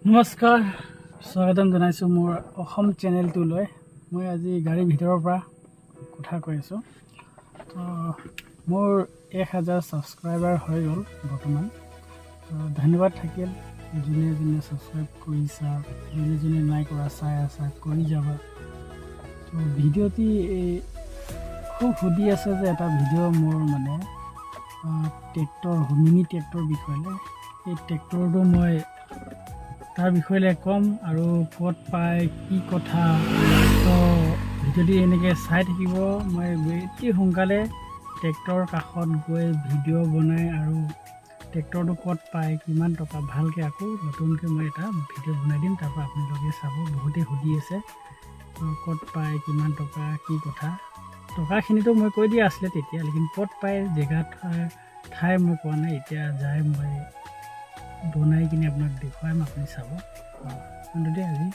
নমস্কাৰ স্বাগতম জনাইছোঁ মোৰ অসম চেনেলটোলৈ। মই আজি গাড়ীৰ ভিতৰৰ পৰা কথা কৈ আছোঁ। তো মোৰ 1000 ছাবস্ক্ৰাইবাৰ হৈ গ'ল বৰ্তমান। তো ধন্যবাদ থাকিল যোনে যোনে ছাবস্ক্ৰাইব কৰিছা, যোনে যোনে নাই কৰা চাই আছা কৰি যাবা। তো ভিডিঅ'টি খুব সুধি আছে যে এটা ভিডিঅ' মোৰ মানে ট্ৰেক্টৰ মিনি ট্ৰেক্টৰ বিষয়লৈ। এই ট্ৰেক্টৰটো মই তাৰ বিষয়লৈ ক'ম আৰু ক'ত পায় কি কথা। তো ভিডিঅ'টি এনেকৈ চাই থাকিব। মই অতি সোনকালে ট্ৰেক্টৰৰ কাষত গৈ ভিডিঅ' বনাই আৰু ট্ৰেক্টৰটো ক'ত পায় কিমান টকা ভালকৈ আকৌ নতুনকৈ মই এটা ভিডিঅ' বনাই দিম। তাৰপৰা আপোনালোকে চাব। বহুতেই সুধি আছে ক'ত পায় কিমান টকা কি কথা। টকাখিনিতো মই কৈ দিয়া আছিলে তেতিয়া, লেকিন ক'ত পায় জেগা ঠাই মই কোৱা নাই। এতিয়া যাই মই বনাই কিনে আপোনাক দেখুৱাম, আপুনি চাব। আজি